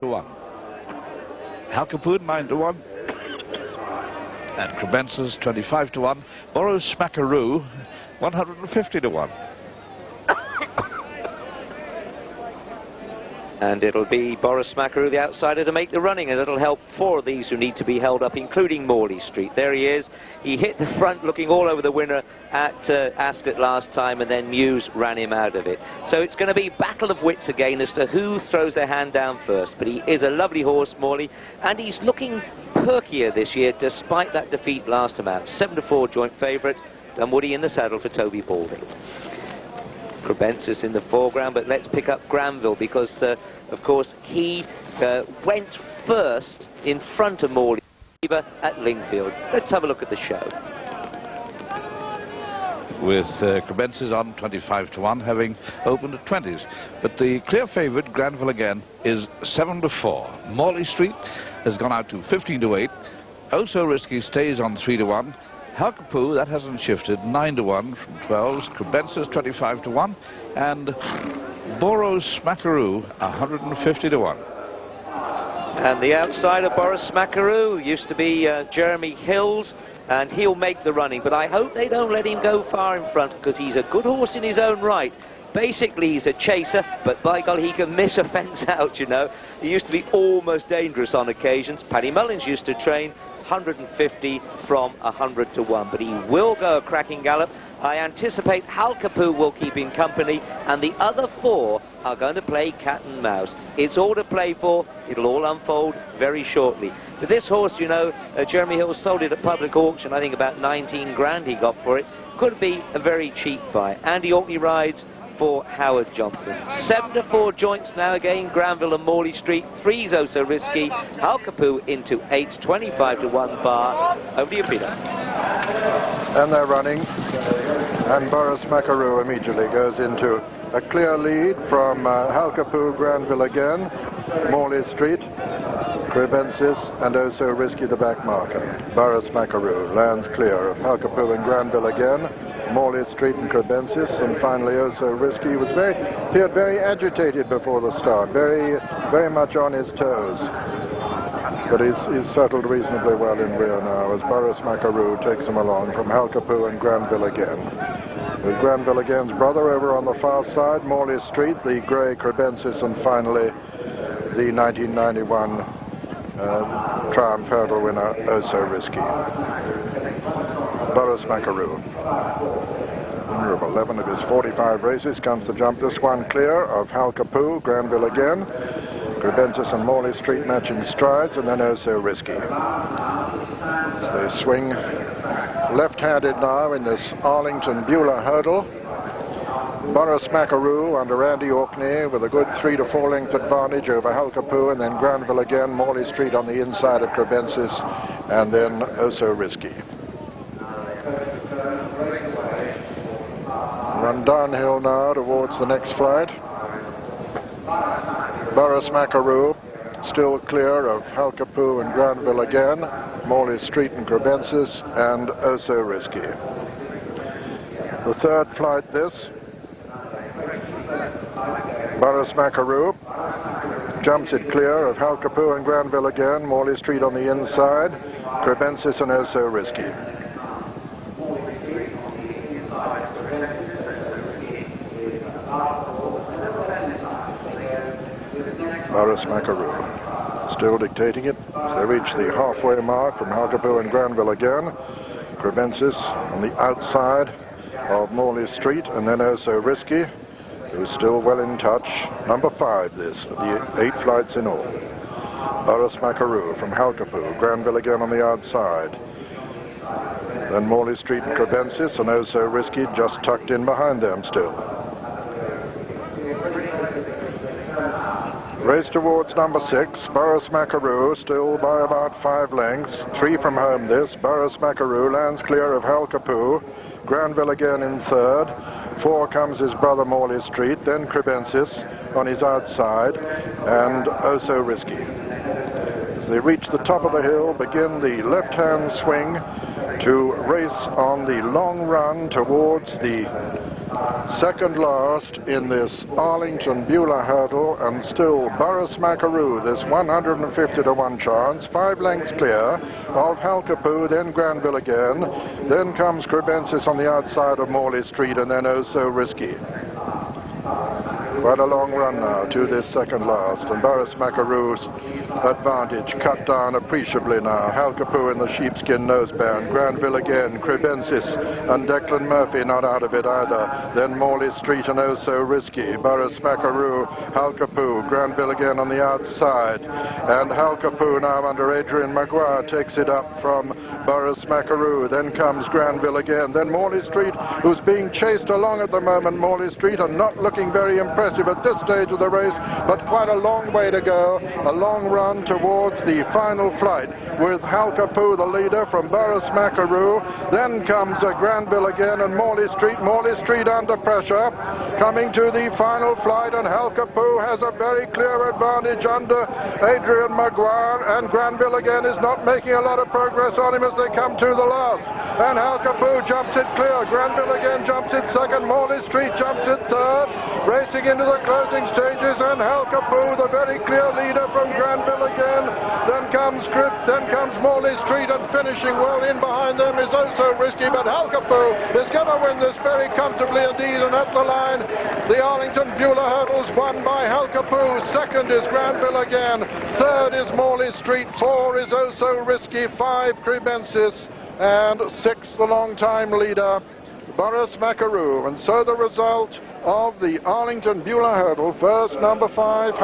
to 1. Halkapoo 9 to 1. And Kribensis 25 to 1. Boris Smackaroo 150 to 1. And it'll be Boris Smackaroo, the outsider, to make the running, and it'll help 4 of these who need to be held up, including Morley Street. There he is. He hit the front looking all over the winner at Ascot last time, and then Muse ran him out of it. So it's going to be battle of wits again as to who throws their hand down first. But he is a lovely horse, Morley, and he's looking perkier this year despite that defeat last time out. 7 to 4 joint favourite. Dunwoody in the saddle for Toby Balding. Kribensis in the foreground, but let's pick up Granville because, of course, he went first in front of Morley at Lingfield. Let's have a look at the show. With Kribensis on 25 to 1, having opened at 20s. But the clear favourite, Granville again, is 7 to 4. Morley Street has gone out to 15 to 8. Oh So Risky stays on 3 to 1. Halkapoo, that hasn't shifted, 9 to 1 from 12s. Kribensis 25 to 1. And Boris Smackaroo 150 to 1. And the outsider, Boris Smackaroo, used to be Jeremy Hills, and he'll make the running. But I hope they don't let him go far in front, because he's a good horse in his own right. Basically, he's a chaser, but by golly, he can miss a fence out, you know. He used to be almost dangerous on occasions. Paddy Mullins used to train 150 from 100 to 1, but he will go a cracking gallop. I anticipate Halkapoo will keep him company, and the other 4 are going to play cat and mouse. It's all to play for. It'll all unfold very shortly. But this horse, you know, Jeremy Hill sold it at public auction. I think about 19 grand he got for it. Could be a very cheap buy. Andy Orkney rides for Howard Johnson. 7 to 4 joints now again, Granville and Morley Street. 3's Oh So Risky. Halkapoo into 8's 25 to 1 bar. Over to you, Peter. And they're running, and Boris Smackaroo immediately goes into a clear lead from Halkapoo, Granville again, Morley Street, Kribensis, and Oh So Risky the back marker. Boris Smackaroo lands clear of Halkapoo and Granville again, Morley Street and Kribensis, and finally Oh So Risky. He appeared very agitated before the start, very much on his toes. But he's settled reasonably well in rear now as Boris Smackaroo takes him along from Halkapoo and Granville again. With Granville again's brother over on the far side, Morley Street, the grey Kribensis, and finally the 1991 Triumph Hurdle winner, Oh So Risky. Boris Smackaroo. Winner of 11 of his 45 races comes to jump this one clear of Halkapoo, Granville again. Kribensis and Morley Street matching strides, and then Oh So Risky. As they swing left-handed now in this Arlington Bula hurdle. Boris Smackaroo under Andy Orkney with a good 3 to 4 length advantage over Halkapoo, and then Granville again, Morley Street on the inside of Kribensis, and then Oh So Risky. Run downhill now towards the next flight. Boris Smackaroo still clear of Halkapoo and Granville again, Morley Street and Kribensis, and Oh So Risky. The third flight this. Boris Smackaroo jumps it clear of Halkapoo and Granville again, Morley Street on the inside, Kribensis and Oh So Risky. Boris Smackaroo still dictating it as they reach the halfway mark from Halkapoo and Granville again. Kribensis on the outside of Morley Street, and then Oh So Risky, who's still well in touch. Number 5 this, of the 8 flights in all. Boris Smackaroo from Halkapoo, Granville again on the outside. Then Morley Street and Kribensis, and Oh So Risky just tucked in behind them still. Race towards number 6, Boris Smackaroo, still by about 5 lengths. 3 from home this. Boris Smackaroo lands clear of Halkapoo. Granville again in 3rd. 4 comes his brother Morley Street, then Kribensis on his outside, and Oh So Risky. As they reach the top of the hill, begin the left-hand swing to race on the long run towards the Second last in this Arlington Bula hurdle, and still Boris Mackeroo, this 150 to 1 chance, 5 lengths clear of Halkapoo, then Granville again, then comes Kribensis on the outside of Morley Street, and then Oh So Risky. Quite a long run now to this second last, and Boris Mackeroo's advantage cut down appreciably now. Halkapoo in the sheepskin noseband, Granville again, Kribensis and Declan Murphy not out of it either. Then Morley Street and Oh So Risky. Boris Mackeroo, Halkapoo, Granville again on the outside, and Halkapoo now under Adrian Maguire takes it up from Boris Mackeroo. Then comes Granville again, then Morley Street, who's being chased along at the moment. Morley Street and not looking very impressive at this stage of the race, but quite a long way to go, a long run towards the final flight, with Halkapoo the leader from Boris Mackeroo. Then comes Granville again and Morley Street under pressure, coming to the final flight, and Halkapoo has a very clear advantage under Adrian Maguire, and Granville again is not making a lot of progress on him as they come to the last, and Halkapoo jumps it clear. Granville again jumps it second, Morley Street jumps it third, racing into the closing stages, and Halkapoo the very clear leader from Granville again. Then comes Morley Street, and finishing well in behind them is Oh So Risky, but Halkapoo is going to win this very comfortably indeed, and at the line the Arlington Bula hurdles won by Halkapoo. Second is Granville again, third is Morley Street, 4 is Oh So Risky, 5 Kribensis, and 6 the long-time leader Boris Mackeroo. And so the result of the Arlington Bula hurdle, first number 5